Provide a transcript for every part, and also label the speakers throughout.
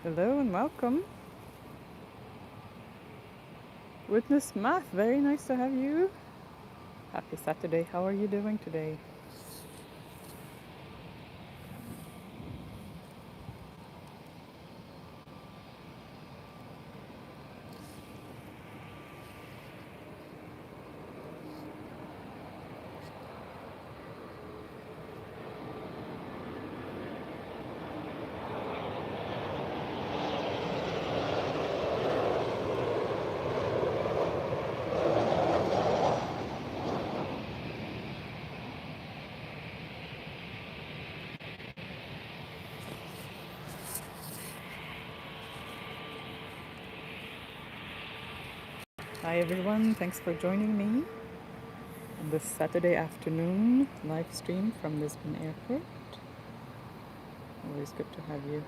Speaker 1: Hello and welcome. Witness Math, very nice to have you. Happy Saturday. How are you doing today? Hi everyone, thanks for joining me on this Saturday afternoon live stream from Lisbon Airport. Always good to have you.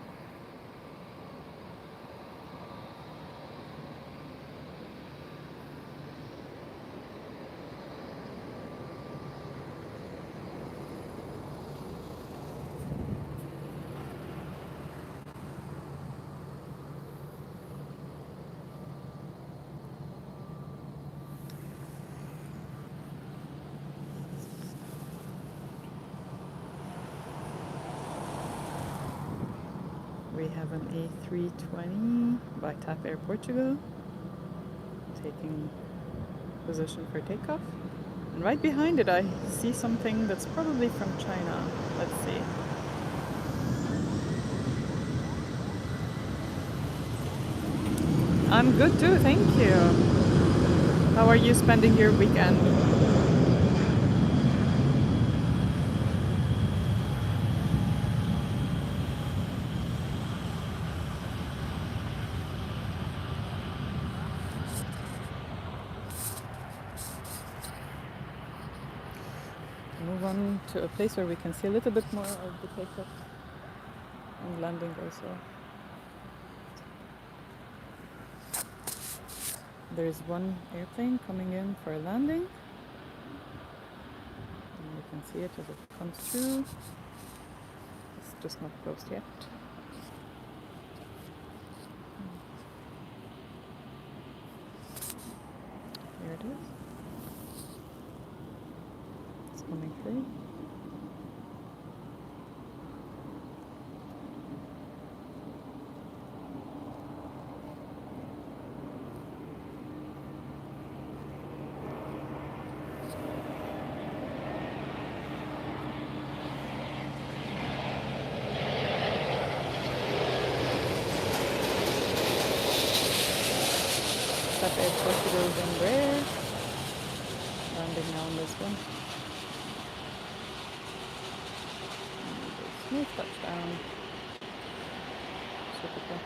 Speaker 1: We have an A320 by TAP Air Portugal taking position for takeoff. And right behind it I see something that's probably from China. Let's see. I'm good too, thank you. How are you spending your weekend? Move on to a place where we can see a little bit more of the takeoff and landing also. There's one airplane coming in for a landing. And you can see it as it comes through. It's just not closed yet. Here it is. It's coming through. TAP Air Portugal's Embraer. Landing now on this one. Smooth touchdown. Super cool.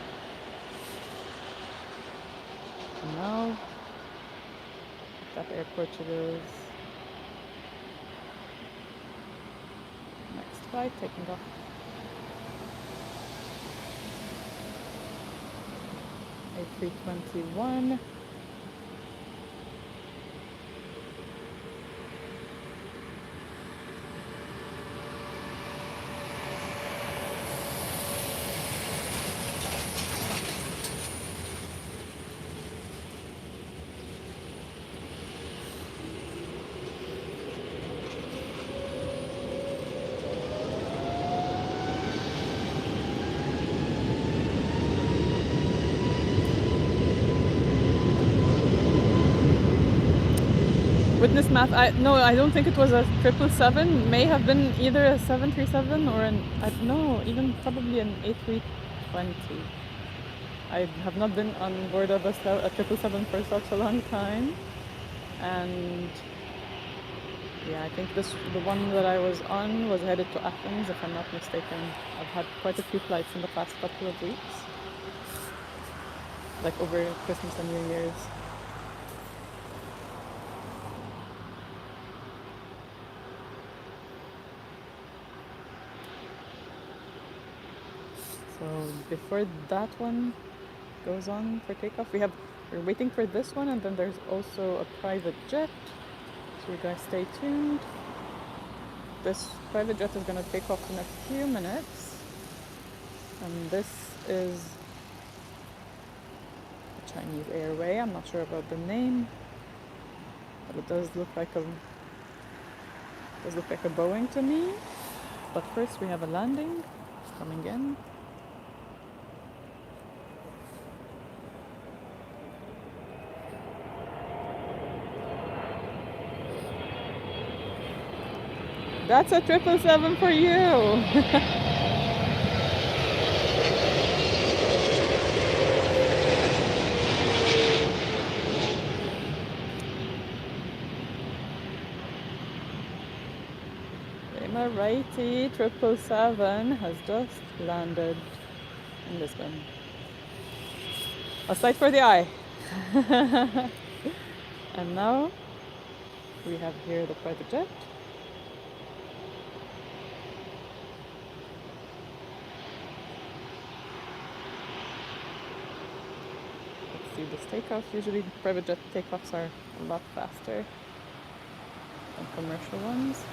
Speaker 1: And now, TAP Air Portugal's next flight taking off. A321. Witness Math, I don't think it was a 777. May have been either a 737 or even probably an A320. I have not been on board of a 777 for such a long time. And yeah, I think the one that I was on was headed to Athens, if I'm not mistaken. I've had quite a few flights in the past couple of weeks, like over Christmas and New Year's. So before that one goes on for takeoff, we're waiting for this one, and then there's also a private jet. So you guys stay tuned. This private jet is going to take off in a few minutes, and this is Chinese Airway. I'm not sure about the name, but it does look like a Boeing to me. But first we have a landing. It's coming in. That's a 777 for you. Righty 777 has just landed in Lisbon. A sight for the eye. And now we have here the private jet. Let's see this takeoff. Usually private jet takeoffs are a lot faster than commercial ones.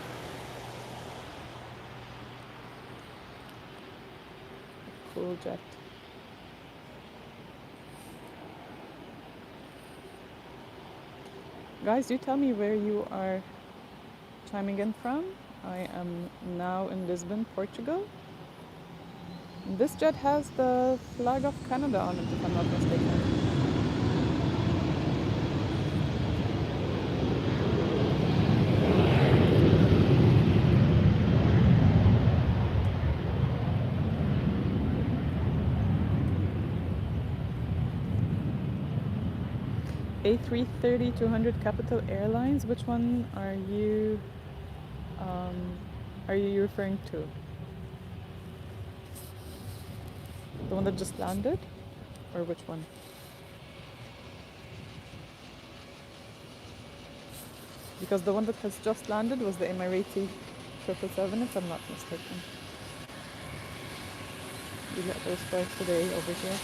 Speaker 1: Cool jet. Guys, do tell me where you are chiming in from. I am now in Lisbon, Portugal. This jet has the flag of Canada on it, if I'm not mistaken. A330-200 Capital Airlines. Which one are you referring to? The one that just landed, or which one? Because the one that has just landed was the Emirati 777, if I'm not mistaken. We get those flights today over here.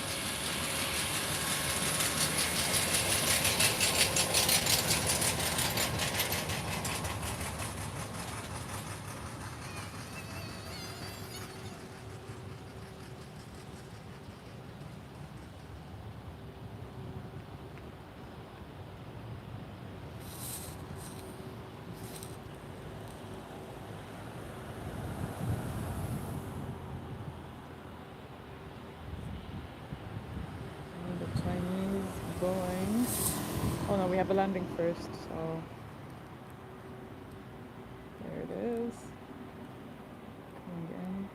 Speaker 1: Oh no, we have a landing first, so there it is. Coming in.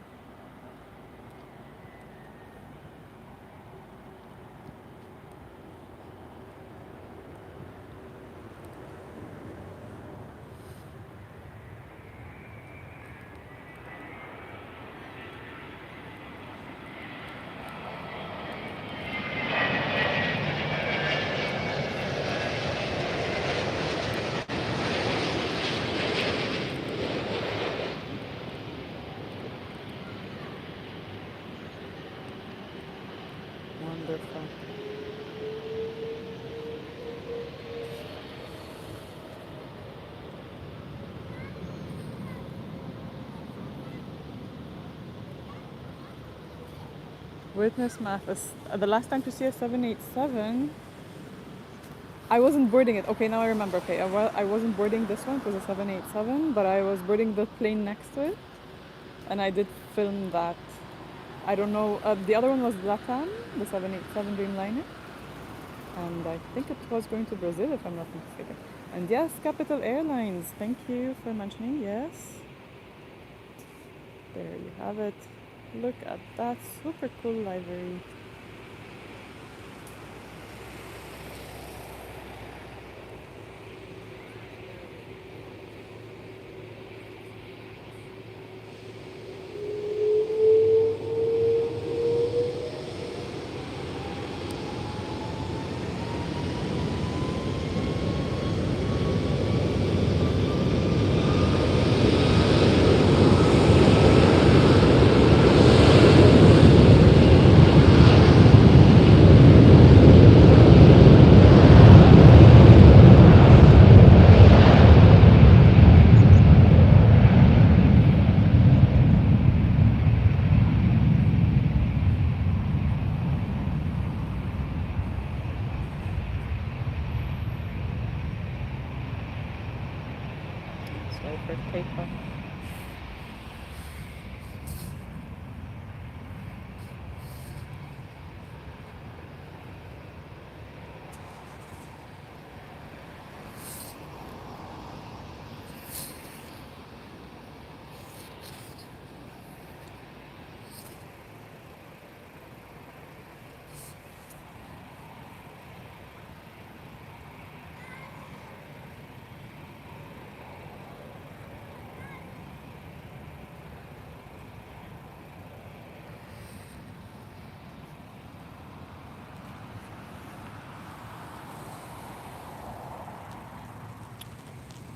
Speaker 1: Wonderful. Witness Mathis. The last time to see a 787, I wasn't boarding it. Okay, now I remember. Okay, I wasn't boarding this one. It was a 787, but I was boarding the plane next to it, and I did film that. I don't know. The other one was LATAM, the 787 Dreamliner, and I think it was going to Brazil, if I'm not mistaken. And yes, Capital Airlines. Thank you for mentioning. Yes, there you have it. Look at that super cool livery. for takeoff.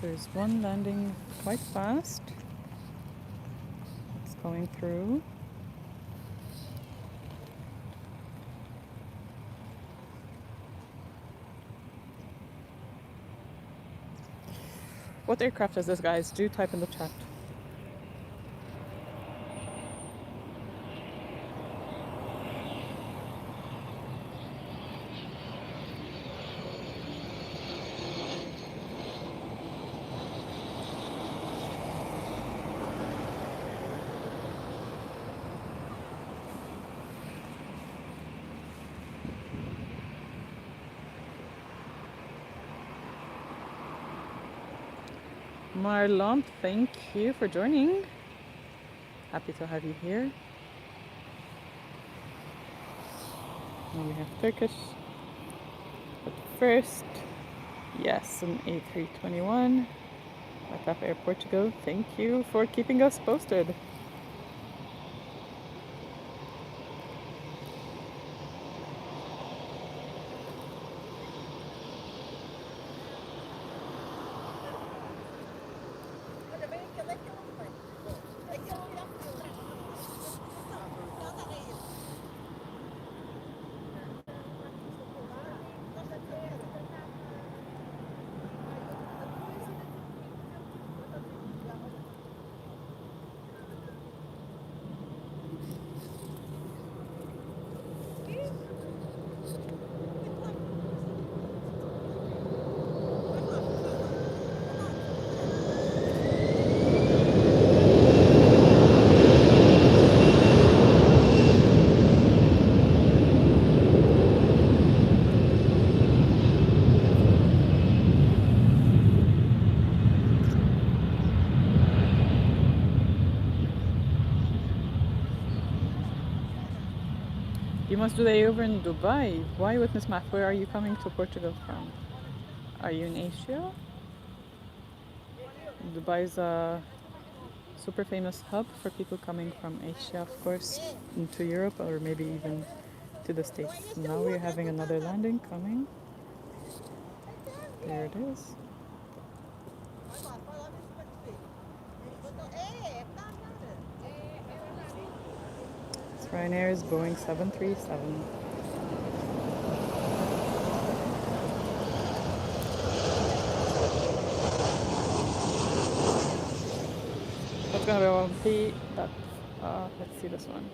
Speaker 1: There's one landing quite fast. It's going through. What aircraft is this, guys? Do type in the chat. Marlon, thank you for joining. Happy to have you here. Now we have Turkish. But first, yes, an A321. Lisbon Air Portugal. Thank you for keeping us posted. You must do the over in Dubai. Why Witness Map? Where are you coming to Portugal from? Are you in Asia? Dubai is a super famous hub for people coming from Asia, of course, into Europe or maybe even to the States. Now we're having another landing coming. There it is. Ryanair is Boeing 737. That's gonna be one P. Let's see this one.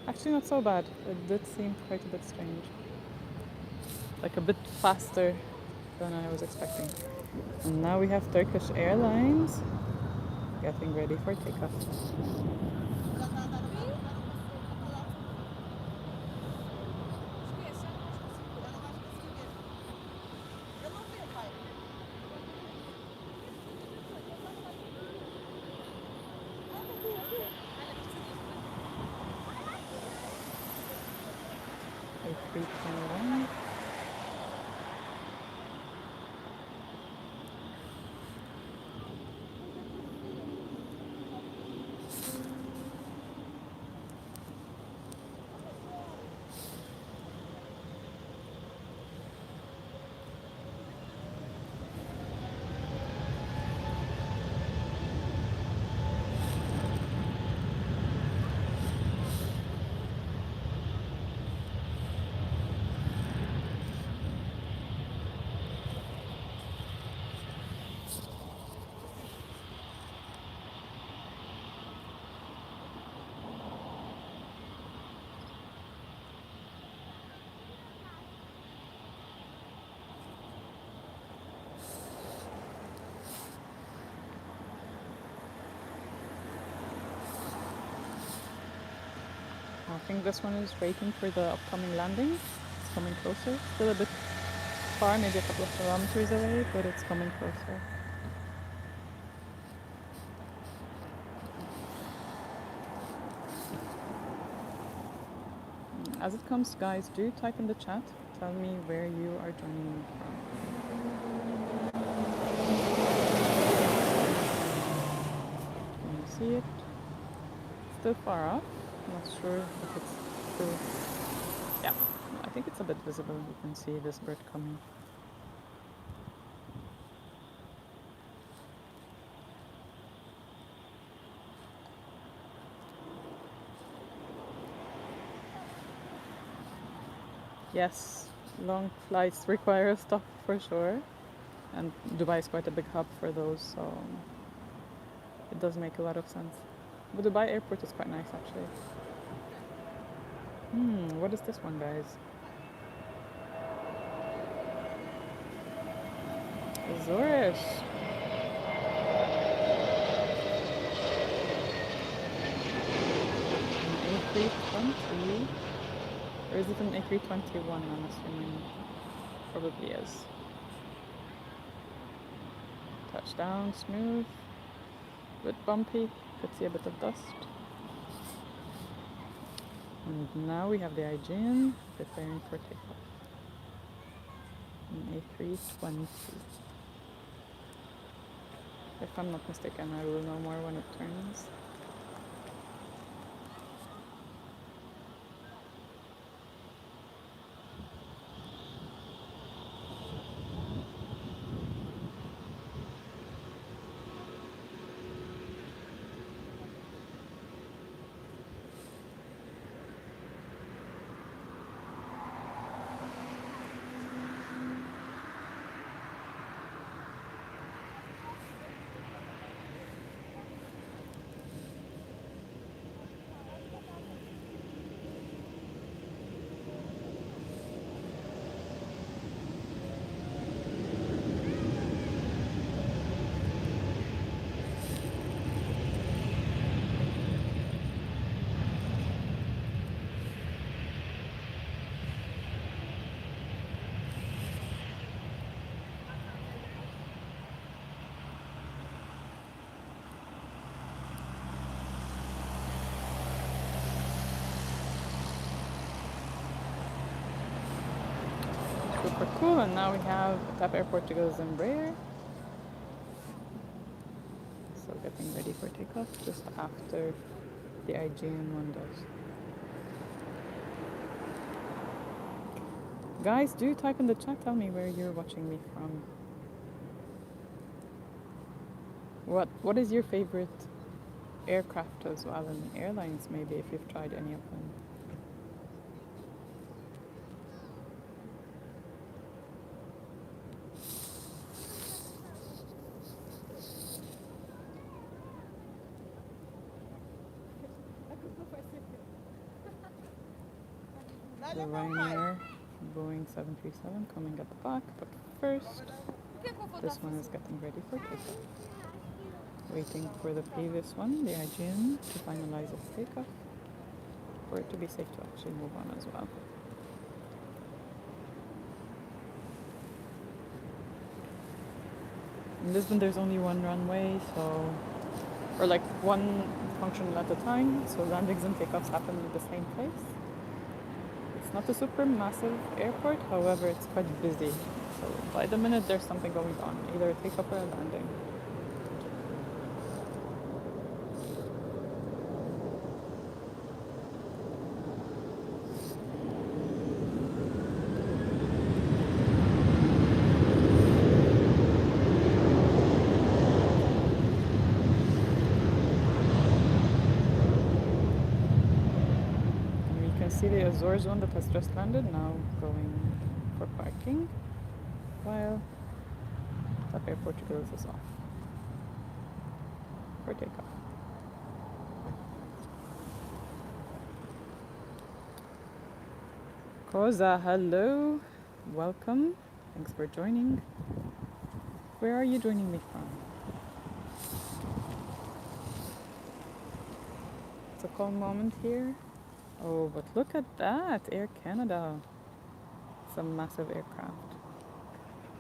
Speaker 1: Actually, not so bad. It did seem quite a bit strange. Like a bit faster than I was expecting. And now we have Turkish Airlines getting ready for takeoff. A321. I think this one is waiting for the upcoming landing. It's coming closer. Still a bit far, maybe a couple of kilometers away, but it's coming closer. As it comes, guys, do type in the chat. Tell me where you are joining me from. Can you see it? Still far off. Not sure if it's still... Yeah, I think it's a bit visible. You can see this bird coming. Yes, long flights require a stop for sure. And Dubai is quite a big hub for those, so it does make a lot of sense. But Dubai airport is quite nice actually. What is this one, guys? Azores. An A320. Or is it an A321? I'm assuming. Probably is. Touchdown, smooth. A bit bumpy. Could see a bit of dust. And now we have the Aegean preparing for takeoff. An A320. If I'm not mistaken, I will know more when it turns. Super cool, and now we have Tap Airport to go to Embraer. So getting ready for takeoff just after the Aegean one does. Guys, do type in the chat, tell me where you're watching me from. What is your favorite aircraft as well, and airlines maybe, if you've tried any of them? The Ryanair Boeing 737 coming at the back, but first, this one is getting ready for takeoff. Waiting for the previous one, the Aegean, to finalize its takeoff, for it to be safe to actually move on as well. In Lisbon there's only one runway, so, or like one function at a time, so landings and takeoffs happen in the same place. It's not a super massive airport, however it's quite busy, so by the minute there's something going on, either a takeoff or a landing. See the Azores one that has just landed, now going for parking, while Tap Airport is off for takeoff. Koza, hello, welcome, thanks for joining. Where are you joining me from? It's a calm moment here. Oh, but look at that, Air Canada. It's a massive aircraft.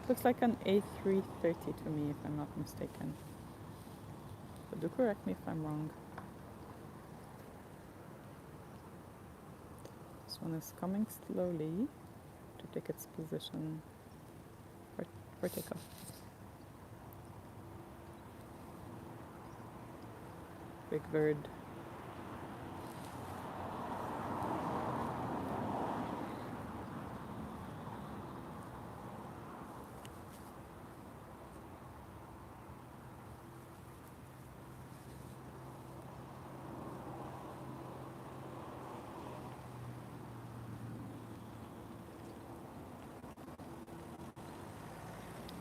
Speaker 1: Looks like an A330 to me, if I'm not mistaken. But do correct me if I'm wrong. This one is coming slowly to take its position for takeoff. Big bird.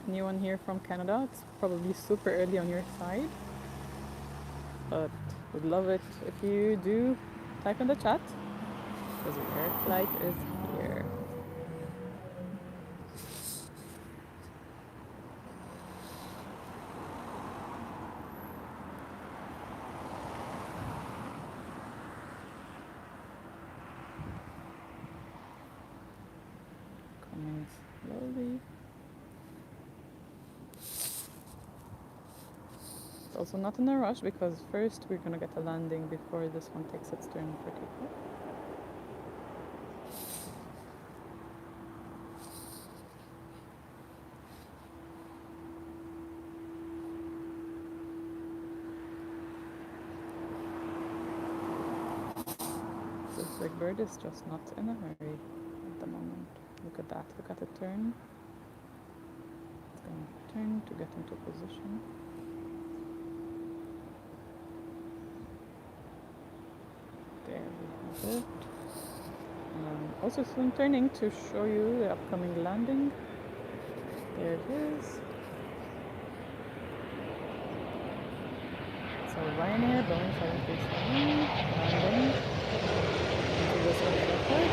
Speaker 1: Anyone here from Canada? It's probably super early on your side, but would love it if you do type in the chat because your air flight is here. Coming slowly. It's also not in a rush because first we're gonna get a landing before this one takes its turn for takeoff. This big bird is just not in a hurry at the moment. Look at that, look at the turn. It's going to turn to get into position. There we have it. Also soon turning to show you the upcoming landing. There it is. So Ryanair Boeing 737 landing into Lisbon Airport.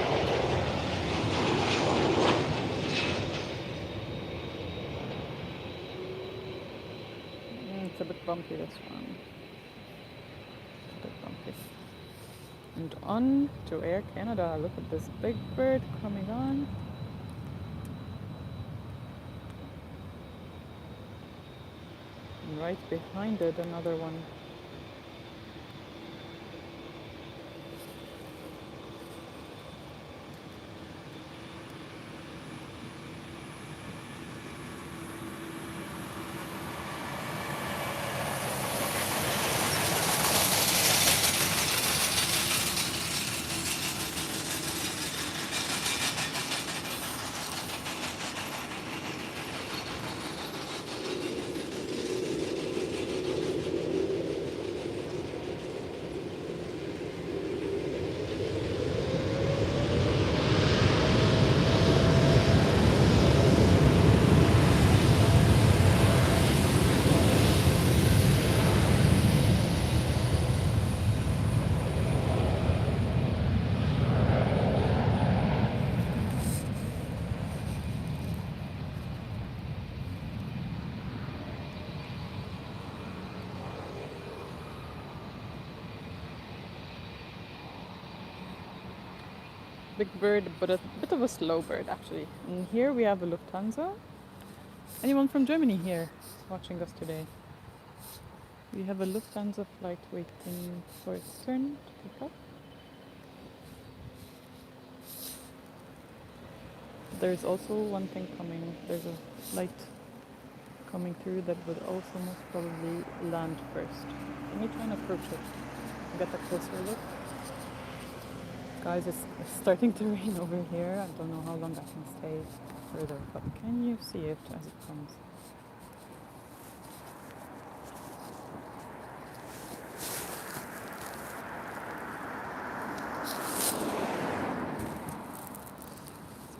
Speaker 1: It's a bit bumpy, this one. A bit bumpy. And on to Air Canada. Look at this big bird coming on. And right behind it, another one. Big bird, but a bit of a slow bird actually. And here we have a Lufthansa. Anyone from Germany here watching us today? We have a Lufthansa flight waiting for its turn to take off. There's also one thing coming. There's a flight coming through that would also most probably land first. Let me try and approach it and get a closer look. Guys, it's starting to rain over here. I don't know how long I can stay further, but can you see it as it comes?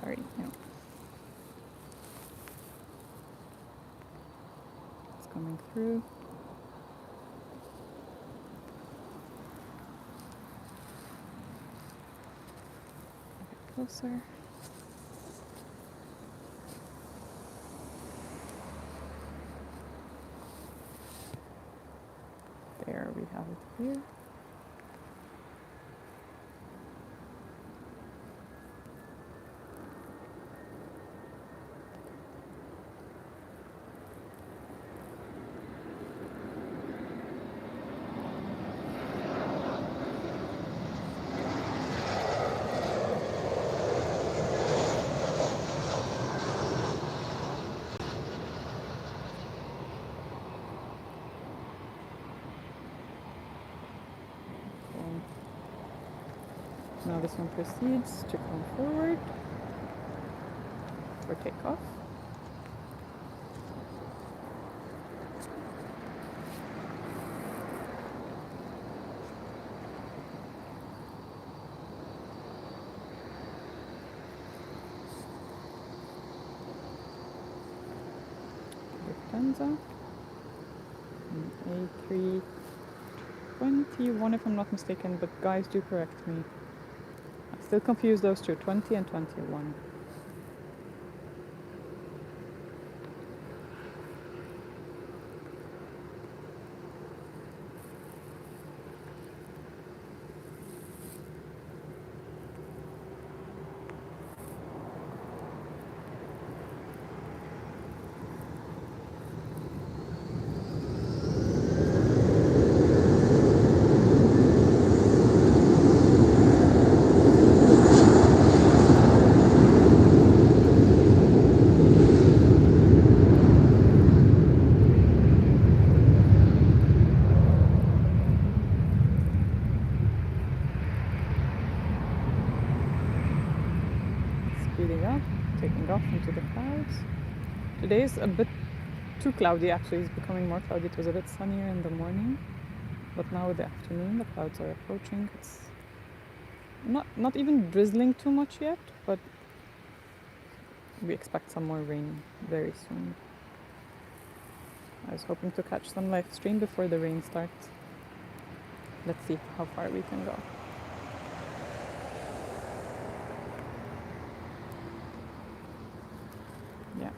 Speaker 1: Sorry, no. It's coming through. Closer. There we have it here. Now this one proceeds to come forward for takeoff. Lufthansa. A321 if I'm not mistaken, but guys do correct me. I still confuse those two, 20 and 21. Speeding up, taking off into the clouds. Today is a bit too cloudy actually, it's becoming more cloudy. It was a bit sunnier in the morning, but now with the afternoon the clouds are approaching. It's not even drizzling too much yet, but we expect some more rain very soon. I was hoping to catch some live stream before the rain starts. Let's see how far we can go. Yeah.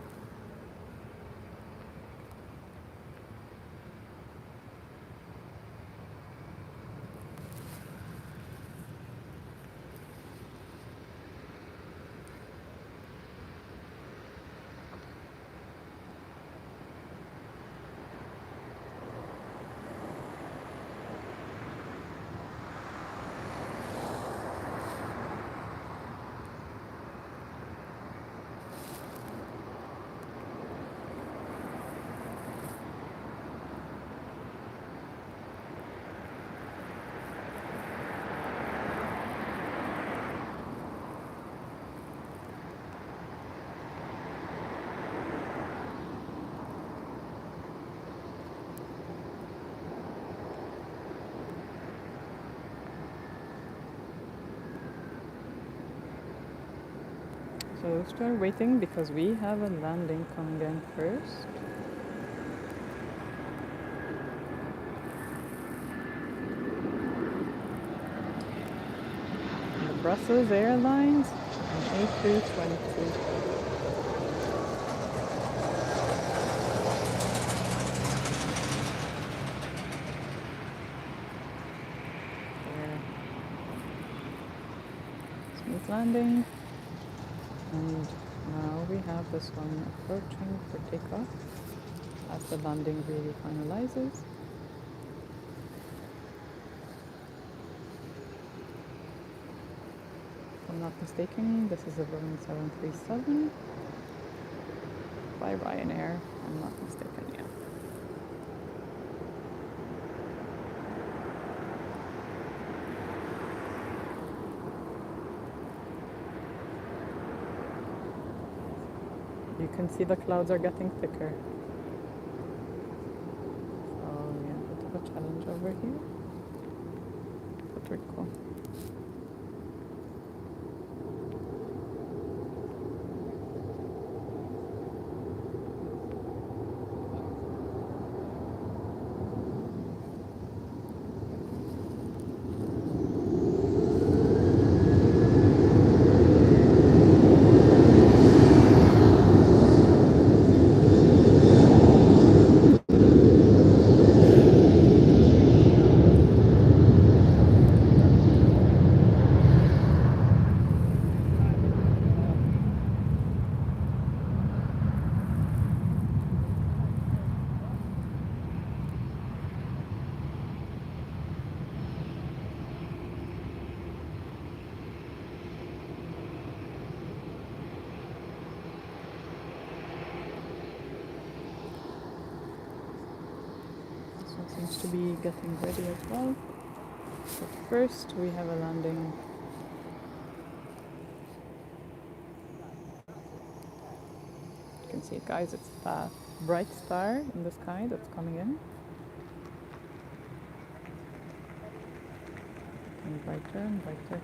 Speaker 1: So those two are waiting because we have a landing coming in first. The Brussels Airlines and A320. Smooth landing. And now we have this one approaching for takeoff as the landing really finalizes. If I'm not mistaken, this is a Boeing 737 by Ryanair. I'm not mistaken, yeah. You can see the clouds are getting thicker. So yeah, a bit of a challenge over here. But we're cool. Seems to be getting ready as well. But first we have a landing you see it, guys? It's a bright star in the sky that's coming in. And brighter and brighter.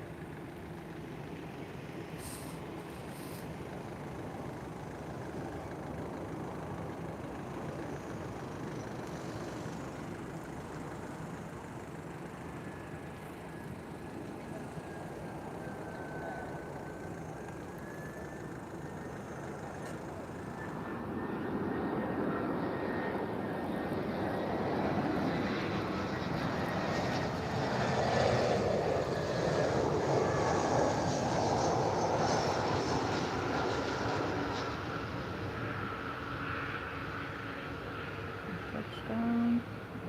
Speaker 1: Touchdown.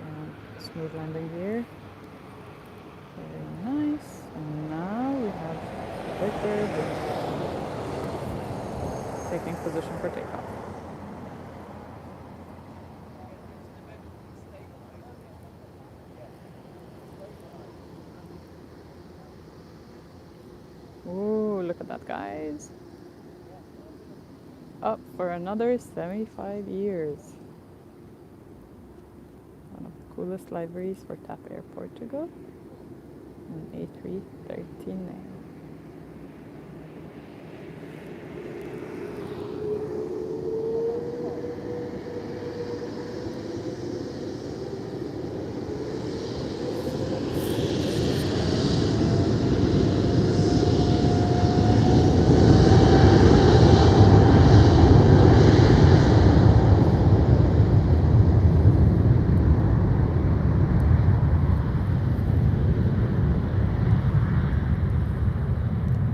Speaker 1: And smooth landing here. Very nice. And now we have right there taking position for takeoff. Ooh, look at that, guys. Up for another 75 years. One of the coolest liveries for TAP Airport to go. An A313.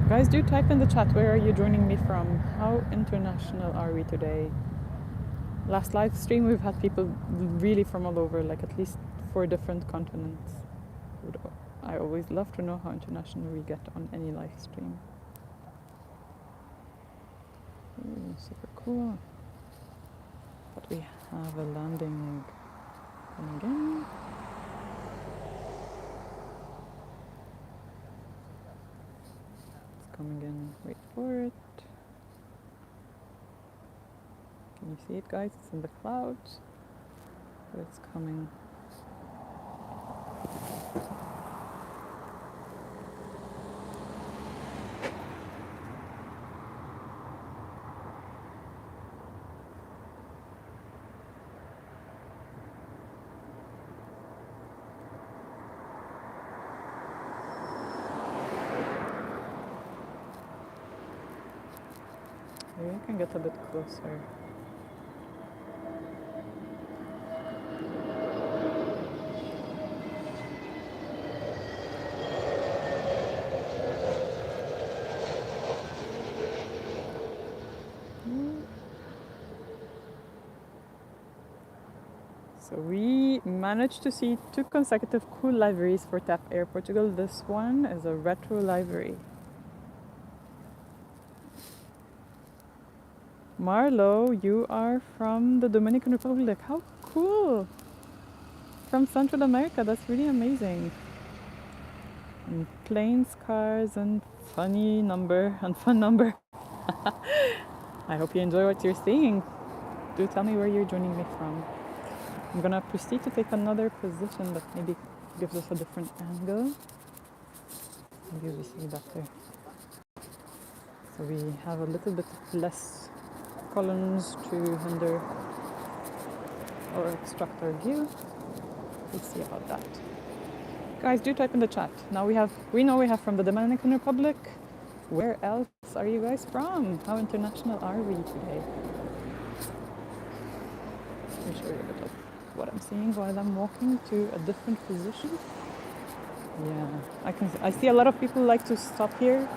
Speaker 1: Guys, do type in the chat, where are you joining me from? How international are we today? Last live stream we've had people really from all over, like at least 4 different continents. I always love to know how international we get on any live stream. Ooh, super cool. But we have a landing coming in. Coming in, wait for it. Can you see it, guys? It's in the clouds, but it's coming. Maybe I can get a bit closer. So we managed to see 2 consecutive cool liveries for TAP Air Portugal. This one is a retro livery. Marlo, you are from the Dominican Republic. How cool! From Central America, that's really amazing. And planes, cars, and funny number and fun number. I hope you enjoy what you're seeing. Do tell me where you're joining me from. I'm gonna proceed to take another position that maybe gives us a different angle. Maybe we see better. So we have a little bit less columns to hinder or obstruct our view. We'll see about that. Guys, do type in the chat. Now we know we have from the Dominican Republic. Where else are you guys from? How international are we today? Let me show you a bit of what I'm seeing while I'm walking to a different position. Yeah, I see a lot of people like to stop here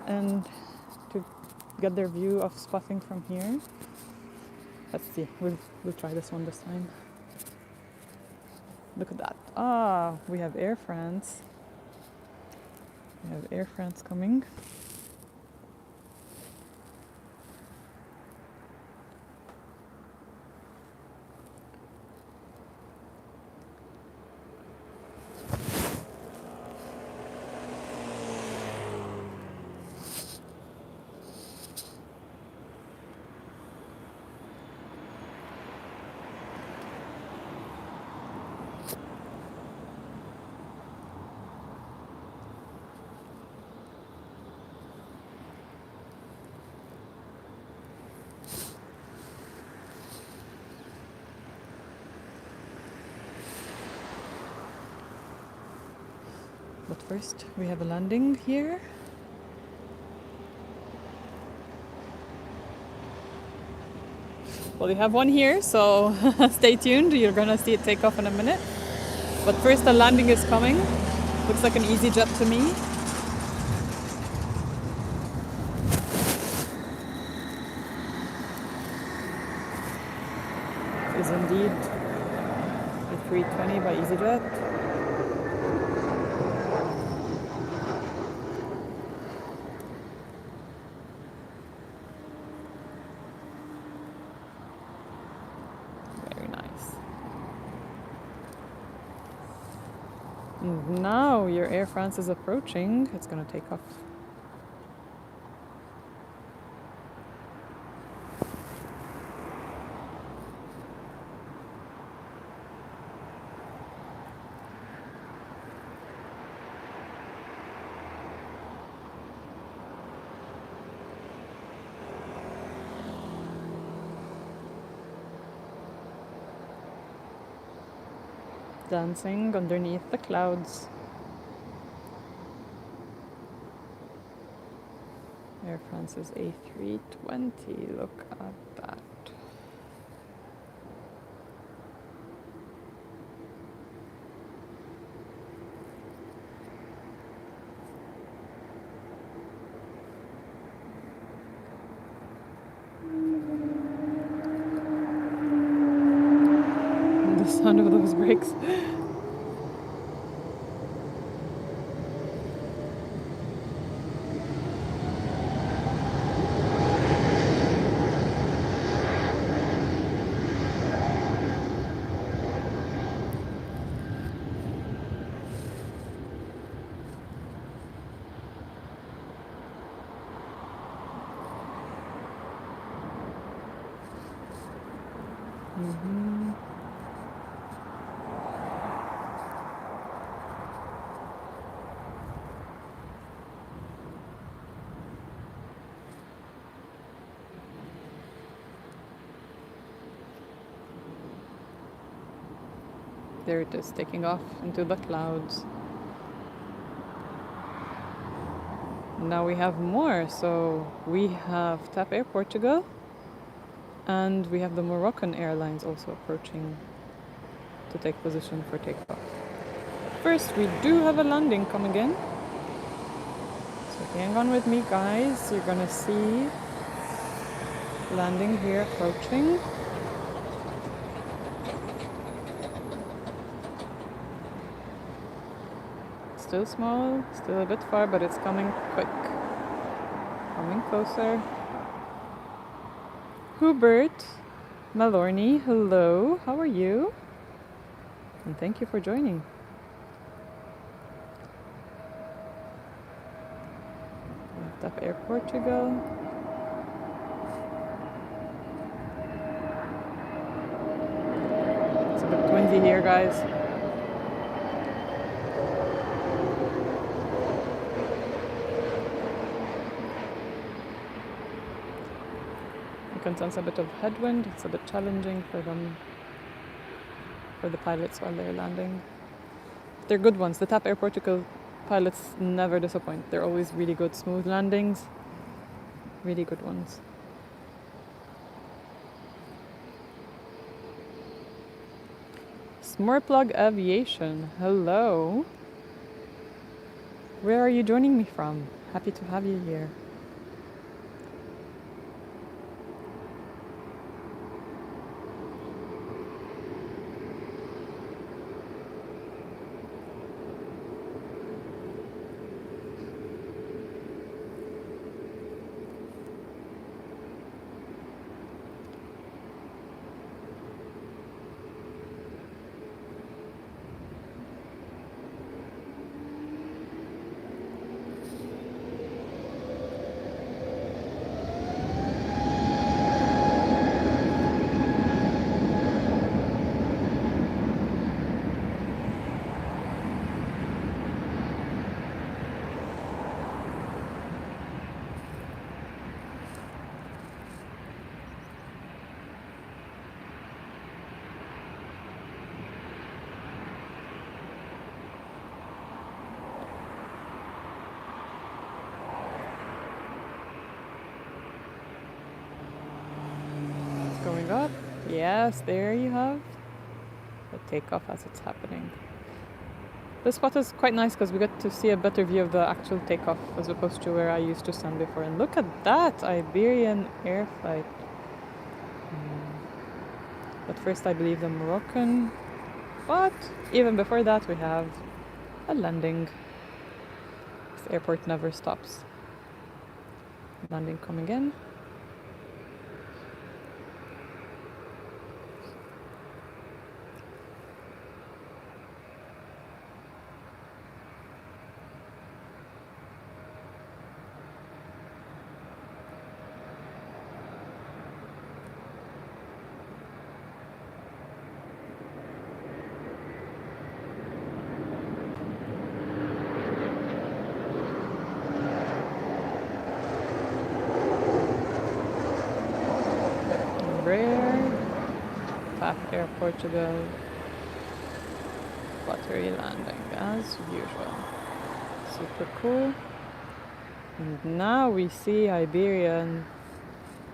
Speaker 1: and to get their view of spotting from here. Let's see, we'll try this one this time. Look at that. Ah, we have Air France. We have Air France coming. But first, we have a landing here. Well, you have one here, so stay tuned. You're gonna see it take off in a minute. But first, the landing is coming. Looks like an easy jet to me. Is indeed the 320 by EasyJet. Very nice. And now your Air France is approaching. It's gonna take off. Dancing underneath the clouds. Air France's A320, look at that. The sound of those brakes. There it is, taking off into the clouds. Now we have more, so we have TAP Air Portugal, and we have the Moroccan Airlines also approaching to take position for takeoff. First, we do have a landing coming in. So hang on with me, guys. You're gonna see landing here approaching. Still small, still a bit far, but it's coming quick. Coming closer. Hubert Malorny, hello, how are you? And thank you for joining. TAP Air Portugal. It's a bit windy here, guys. You can sense a bit of headwind. It's a bit challenging for them, for the pilots while they're landing. They're good ones. The TAP Air Portugal pilots never disappoint. They're always really good, smooth landings. Really good ones. Smurplug Aviation, hello. Where are you joining me from? Happy to have you here. coming up. Yes, there you have the takeoff as it's happening. This spot is quite nice because we get to see a better view of the actual takeoff as opposed to where I used to stand before. And look at that Iberian air flight. But first I believe the Moroccan. But even before that we have a landing. This airport never stops. Landing coming in. Air Portugal, buttery landing as usual. Super cool. And now we see Iberia, and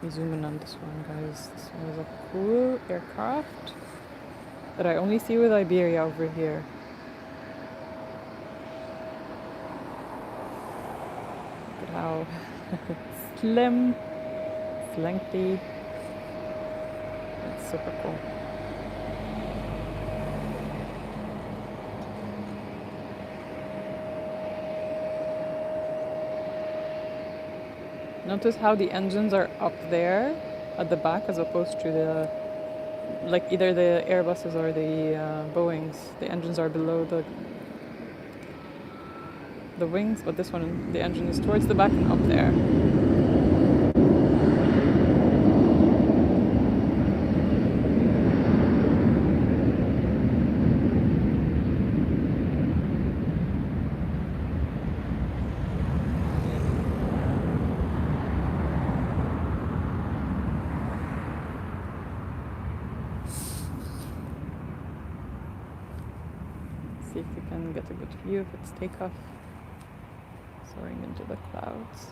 Speaker 1: we zoom in on this one, guys. This one is a cool aircraft that I only see with Iberia over here. Look at how slim, lengthy. It's super cool. Notice how the engines are up there at the back as opposed to the, like either the Airbuses or the Boeings. The engines are below the wings, but this one, the engine is towards the back and up there. See if we can get a good view of its takeoff, soaring into the clouds.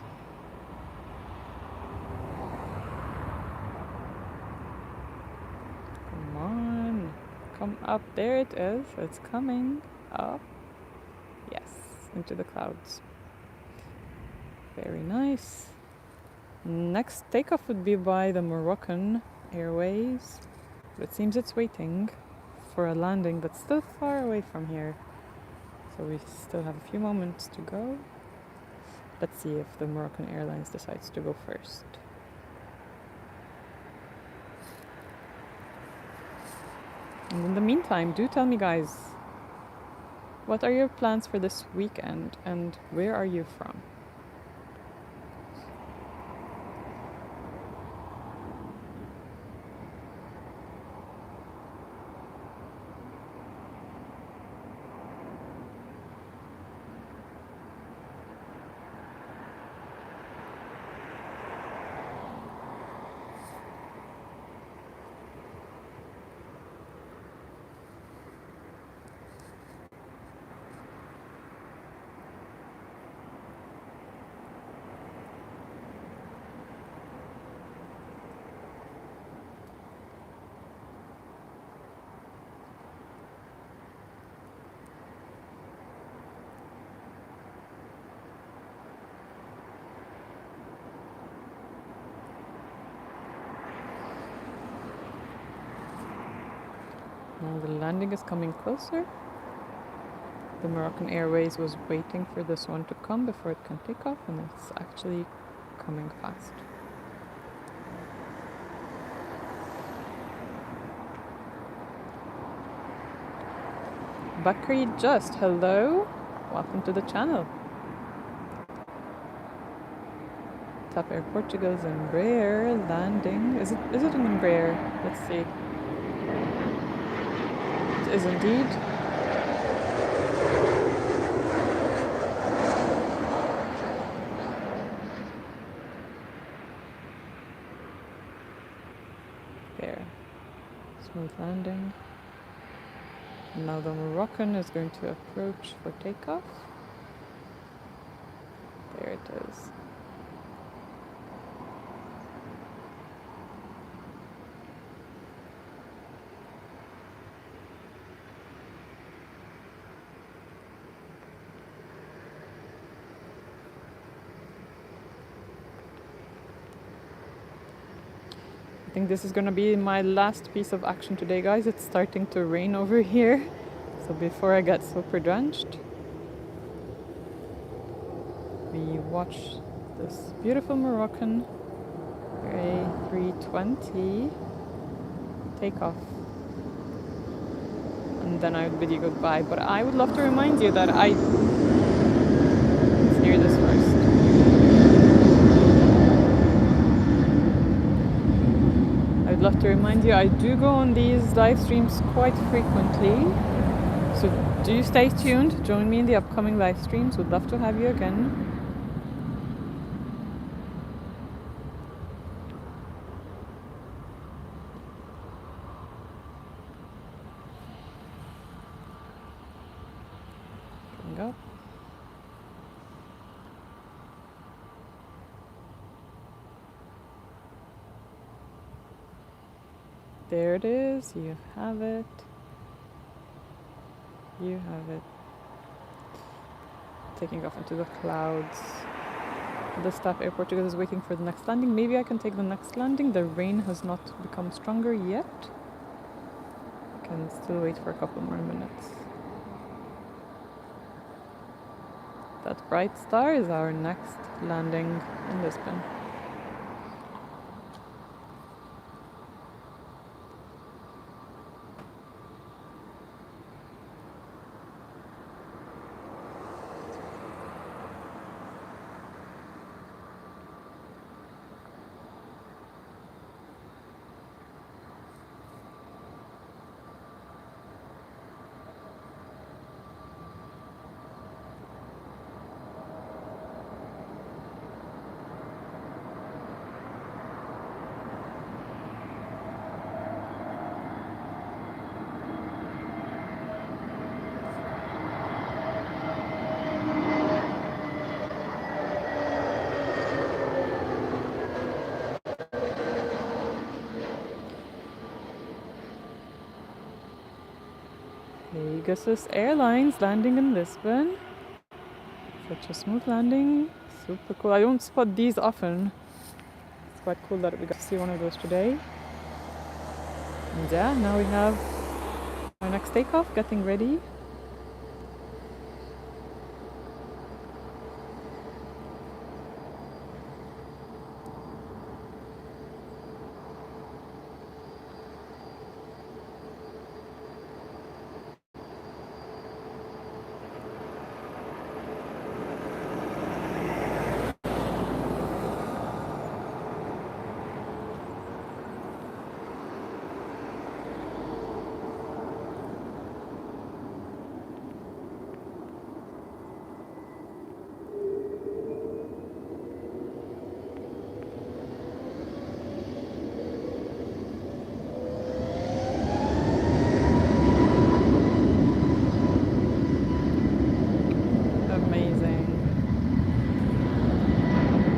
Speaker 1: Come on, come up. There it is. It's coming up. Yes, into the clouds. Very nice. Next takeoff would be by the Moroccan Airways. But it seems it's waiting for a landing, but still far away from here. So we still have a few moments to go. Let's see if the Moroccan Airlines decides to go first. And in the meantime, do tell me, guys, what are your plans for this weekend and where are you from? Now the landing is coming closer. The Moroccan Airways was waiting for this one to come before it can take off, and it's actually coming fast. Bakri Just, hello, welcome to the channel. Top Air Portugal's Embraer landing. Is it an Embraer? Let's see. It is indeed. There. Smooth landing. Now the Moroccan is going to approach for takeoff. There it is. I think this is gonna be my last piece of action today, guys. It's starting to rain over here. So before I get super drenched, we watch this beautiful Moroccan A320 take off. And then I would bid you goodbye. But I would love to remind you that let's hear this first. I would love to remind you I do go on these live streams quite frequently. So do stay tuned. Join me in the upcoming live streams. Would love to have you again. Go. There it is. You have it. You have it. Taking off into the clouds. The staff airport ticket is waiting for the next landing. Maybe I can take the next landing. The rain has not become stronger yet. I can still wait for a couple more minutes. That bright star is our next landing in Lisbon. Pegasus Airlines landing in Lisbon. Such a smooth landing, super cool. I don't spot these often. It's quite cool that we got to see one of those today. And yeah, now we have our next takeoff, getting ready.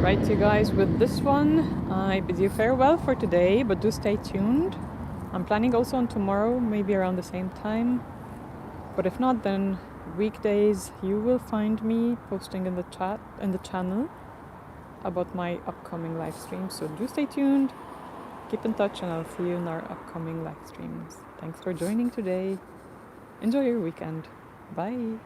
Speaker 1: Right, you guys, with this one, I bid you farewell for today, but do stay tuned. I'm planning also on tomorrow, maybe around the same time. But if not, then weekdays you will find me posting in the chat in the channel about my upcoming live streams. So do stay tuned, keep in touch, and I'll see you in our upcoming live streams. Thanks for joining today. Enjoy your weekend. Bye.